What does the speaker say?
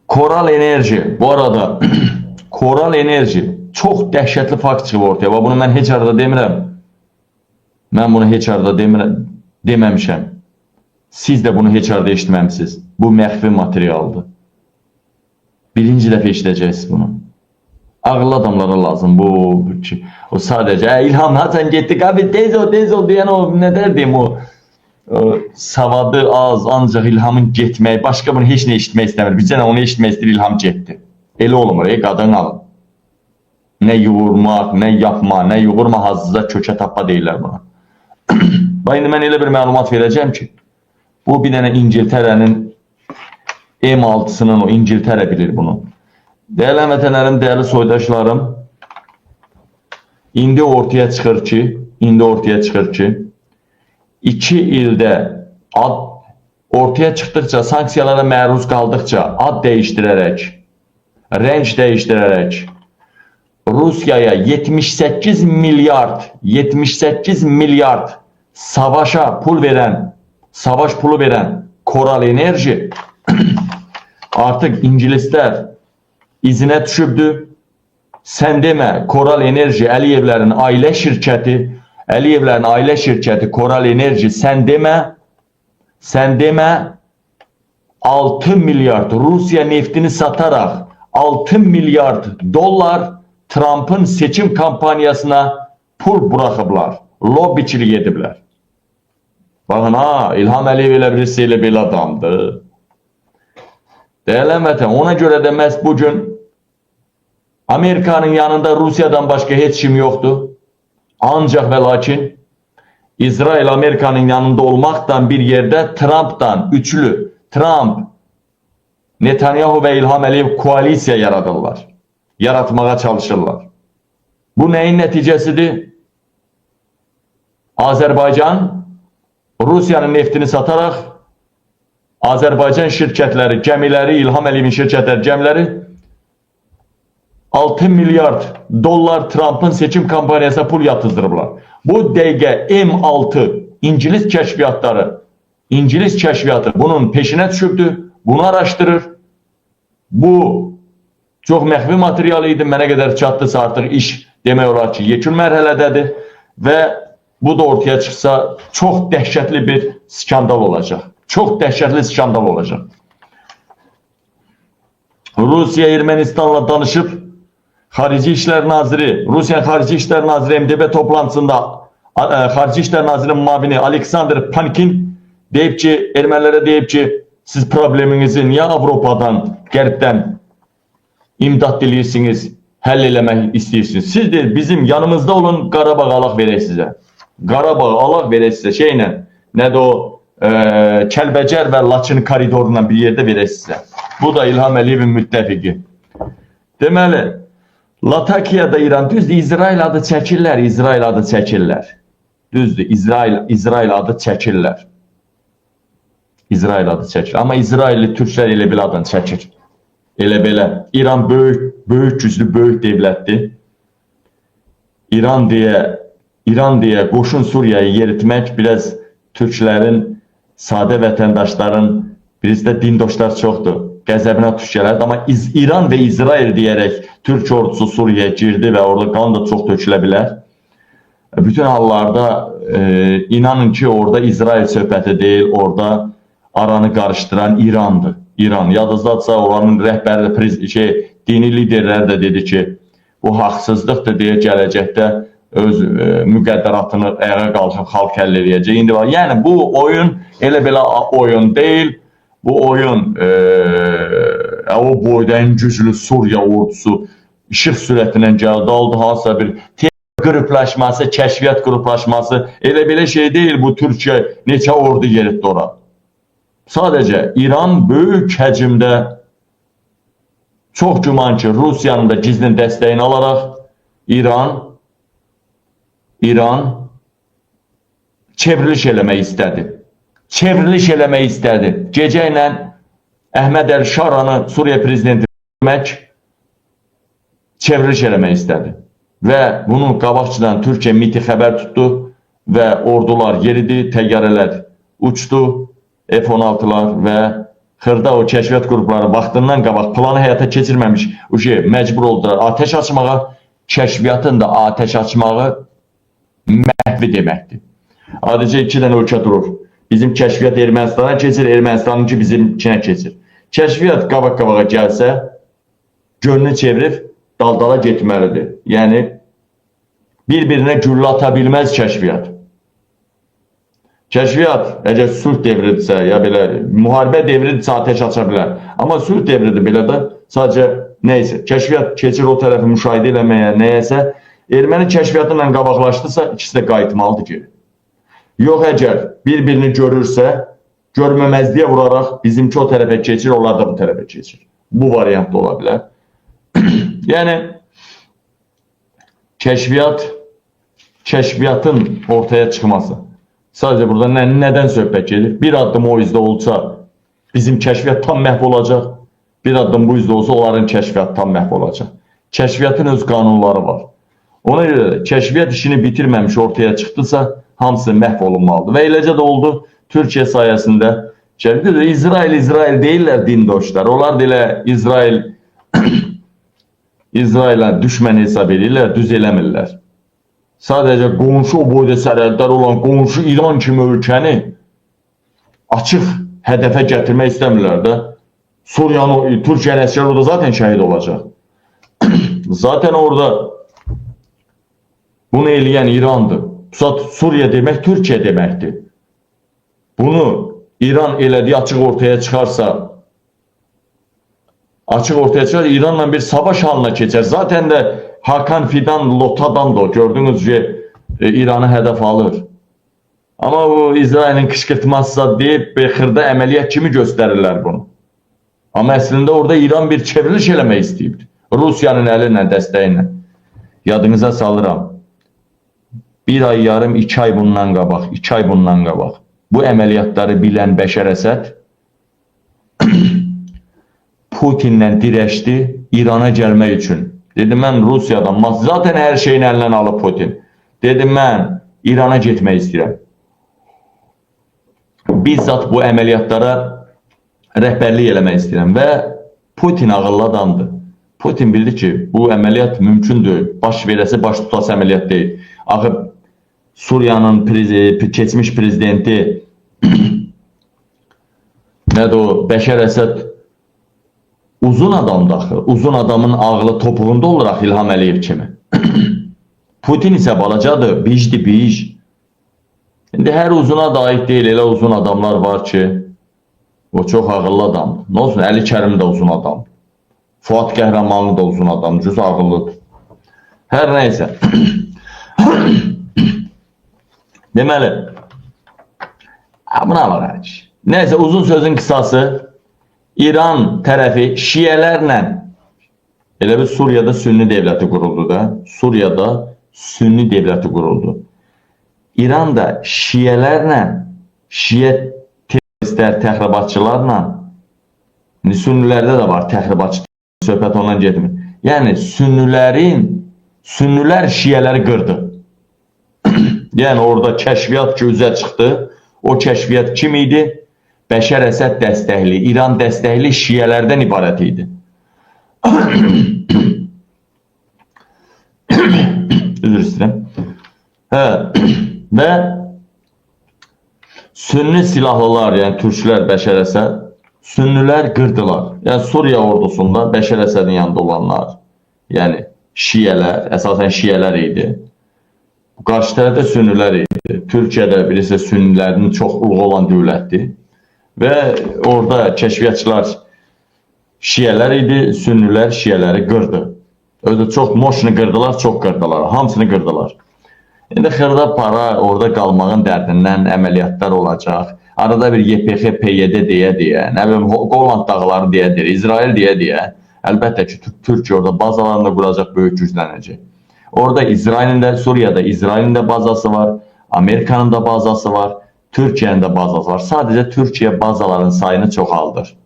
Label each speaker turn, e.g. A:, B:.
A: Koral Enerji, bu arada Koral Enerji çox dəhşətli fakt çıxıb ortaya. Bunu mən heç arada demirəm. Mən bunu heç arada deməmişəm. Siz də bunu heç arada eşitməmisiniz. Bu məxfi materialdır. Birinci dəfə eşidəcəksiniz bunu. Ağıllı adamlara lazım bu ki, o sadəcə İlham Hasan getdik abi tez ol deyən o nə dərdim o savadı az ancaq İlhamın getməyi, başqa bunu heç nə eşitmək istəmir. Bir cənə onu eşitmək istəyir, İlham getdi. Elə olmur, qadın alın. Nə yoğurmaq, nə yapma, nə yoğurma hazırda kökə tapma deyirlər buna. İndi mən elə bir məlumat verəcəm ki, bu bir dənə İngiltərənin M6'sının o İngiltərə bilir bunu. Dəyərli vətənlərim, dəyərli soydaşlarım, indi ortaya çıxır ki, 2 ildə ortaya çıxdıqca, sanksiyalara məruz qaldıqca ad dəyişdirərək, rəng dəyişdirərək Rusiyaya 78 milyard savaşa pul verən, savaş pulu verən Koral Enerji artıq ingilislər izinə düşübdür. Sən demə, Koral Enerji Əliyevlərin ailə şirkəti Koral Enerji, sən demə 6 milyard Rusiya neftini sataraq 6 milyard dollar Trump'ın seçim kampanyasına pul bırakıblar, lobbiçilik ediblər. Baxın ha, İlham Əliyev elə birisi elə belə adamdır. Dəyərli vətən, ona görə də məhz bugün Amerikanın yanında Rusiyadan başqa heç kim yoxdur. Ancaq və lakin İsrail Amerikanın yanında olmaqdan bir yerdə Trump'dan üçlü, Trump, Netanyahu və İlham Əliyev koalisiya yaradırlar. Yaratmağa çalışırlar. Bu nəyin nəticəsidir? Azərbaycan Rusiyanın neftini sataraq Azərbaycan şirkətləri, gəmiləri, İlham Əliyevin şirkətləri, gəmiləri 6 milyard dollar Trump'ın seçim kampanyasına pul yatızdırıblar. Bu dəqiqə M6 İngiliz kəşfiyyatı bunun peşinə düşübdür, bunu araşdırır. Bu çox məxfi material idi, mənə qədər çatdısa artıq iş demək olar ki, yekun mərhələdədir və bu da ortaya çıxsa çox dəhşətli bir skandal olacaq. Çox dəhşətli skandal olacaq. Rusiya Ermənistanla danışıb, Xarici İşlər Naziri, Rusiya Xarici İşlər Naziri MDB toplantısında Xarici İşlər Nazirinin mavini Aleksandr Pankin deyib ki, ermənilərə deyib ki, siz probleminizi niyə Avropadan, Qərbdən imdad deyirsiniz, həll eləmək istəyirsiniz. Siz deyil, bizim yanımızda olun, Qarabağ alaq verək sizə. Qarabağ alaq verək sizə şeylə, nədir o, Kəlbəcər və Laçın koridorundan bir yerdə verək sizə. Bu da İlham Əliyevin müttəfiqi. Deməli, Latakiyada İran, düzdür, İsrail adı çəkirlər, Düzdür, İsrail adı çəkirlər. Amma İsrailli türklər elə belə adını çəkir. Elə belə. İran böyük güclü, böyük devlətdir. İran deyə qoşun Suriyaya yeritmək biraz türklərin, sadə vətəndaşların, bizdə dindoşlar çoxdur, qəzəbinə tuş gələr. Amma İran və İsrail deyərək Türk ordusu Suriyaya girdi və orada qan da çox tökülə bilər. Bütün hallarda inanın ki, orada İsrail söhbəti deyil, orada aranı qarışdıran İrandır. İran, yadınızdadsa onların rəhbəri, dini liderləri də dedi ki, bu haqsızlıqdır deyə gələcəkdə öz müqəddəratını ayağa qalxıb xalq həll eləyəcək. İndi var. Yəni bu oyun elə belə oyun deyil. Bu oyun o boyda ən güclü Suriya ordusu işıq sürətindən gəldi, aldı hansısa bir qruplaşması, kəşfiyyat qruplaşması, elə belə şey deyil bu Türkiyə neçə ordu yeritdi ora. Sadəcə İran böyük həcmdə, çox güman ki, Rusiyanın da gizlin dəstəyini alaraq İran çevriliş eləmək istədi. Gecə ilə Əhməd Əl-Şaranı Suriya prezidenti çevriliş eləmək istədi. Və bunun qabaqçıdan Türkiyə MİT xəbər tutdu və ordular yeridi, təyyarələr uçdu, F-16'lar və xırda o kəşfiyyat qrupları vaxtından qabaq planı həyata keçirməmiş məcbur oldular ateş açmağa. Kəşfiyyatın da ateş açmağı məhvi deməkdir. Adicə iki dənə ölkə durur. Bizim kəşfiyyat Ermənistana keçir, Ermənistanınki bizimkinə keçir. Kəşfiyyat qabaq-qabağa gəlsə, gönlünü çevirib dal-dala getməlidir. Yəni, bir-birinə güllə ata bilməz kəşfiyyat. Kəşfiyyat, əgər sülh devridirsə, ya belə müharibə devridirsə ateş aça bilər. Amma sülh devridir belə də sadəcə neysə, kəşfiyyat keçir o tərəfi müşahidə eləməyə, nəyəsə, erməni kəşfiyyatı ilə qabaqlaşdırsa, ikisi də qayıtmalıdır ki. Yox, əgər bir-birini görürsə, görməməzliyə vuraraq bizimki o tərəfə keçir, onlar da bu tərəfə keçir. Bu variant da ola bilər. Yəni, kəşfiyyatın ortaya çıxması. Sadəcə burada nədən söhbət gedir? Bir addım o izdə olsa, bizim kəşfiyyat tam məhv olacaq. Bir addım bu izdə olsa, onların kəşfiyyatı tam məhv olacaq. Kəşfiyyatın öz qanunları var. Ona görə də kəşfiyyat işini bitirməmiş ortaya çıxdısa, hamısı məhv olunmalıdır. Və eləcə də oldu Türkiyə sayəsində. İsrail deyirlər dindoşlar. Onlar da elə İsrail'ə düşmən hesab edirlər, düz eləmirlər. Sadəcə qonşu o boyda sərhədlər olan qonşu İran kimi ölkəni açıq hədəfə gətirmək istəmirlər də. Suriyanı, Türkiyə əsgər orada zaten şəhid olacaq. Zaten orada bunu eləyən İrandır. Suriye demək Türkiyə deməkdir. Bunu İran elədiyi açıq ortaya çıxarsa, İranla bir savaş halına keçər. Zaten de Hakan Fidan Lota'dan da o gördüğünüz gibi İran'ı hədəf alır. Ama bu İsrail'in kışkırtmazsa deyib xırda əməliyyat kimi göstərirlər bunu. Ama əslində orada İran bir çevriliş eləmək istəyib. Rusiyanın əli ilə, dəstəyi ilə. Yadınıza salıram. Bir ay yarım, 2 ay bundan qabaq, bu əməliyyatları bilən Bəşər Əsəd Putinlə dirəşdi İrana gəlmək üçün. Dedim, mən Rusiyadan, zaten hər şeyin əlindən alıb Putin. Dedim, mən İrana getmək istəyirəm. Bizzat bu əməliyyatlara rəhbərlik eləmək istəyirəm və Putin ağıllı adamdır. Putin bildi ki, bu əməliyyat mümkündür. Baş verəsi, baş tutası əməliyyat deyil. Axı Suriyanın keçmiş prezidenti nədir o, Bəşər Əsəd uzun adamdır axı. Uzun adamın ağlı topuğunda olur axı İlham Əliyev kimi. Putin isə balacadır, bicdir, bic. İndi hər uzuna da aid deyil, elə uzun adamlar var ki, o çox ağıllı adamdır. Nə olsun, Əli Kərim də uzun adamdır. Fuad Qəhrəmanlı da uzun adamdır, cüz ağıllıdır. Hər nəysə. Deməli, buna var. Nəysə, uzun sözün qısası, İran tərəfi şiyələrlə, elə bir Suriyada sünni devləti quruldu da, Suriyada sünni devləti quruldu. İran da şiyələrlə, şiyə teröristlər, təxribatçılarla, sünnilərdə də var təxribatçı, söhbət ondan getmir. Yəni, sünnilər şiyələri qırdı. Yəni, orada kəşfiyyat ki, üzə çıxdı. O kəşfiyyat kim idi? Bəşər Əsəd dəstəkli, İran dəstəkli şiyələrdən ibarət idi. Üzr istəyirəm. Və sünni silahlılar, yəni türklər Bəşər Əsəd, sünnilər qırdılar. Yəni, Suriya ordusunda Bəşər Əsədin yanında olanlar, yəni şiyələr, əsasən şiyələr idi. Qarşı tərəfdə sünnilər idi. Türkiyədə bilirsə sünnilərin çox uluğu olan dövlətdir. Və orada kəşfiyyatçılar şiyələr idi, sünnilər şiyələri qırdı. Özü çox moşunu qırdılar, çox qırdılar, hamısını qırdılar. İndi xırda para orada qalmağın dərdindən əməliyyatlar olacaq. Arada bir YPX, PYD deyə, nə bilim, Qoland dağları deyə, İsrail deyə. Əlbəttə ki, Türkiyə orada bazalarında quracaq, böyük güclənəcək. Orada İsrailin də, Suriyada İsrailin də bazası var, Amerikanın da bazası var, Türkiyənin də bazası var. Sadəcə Türkiyə bazaların sayını çoxaldır.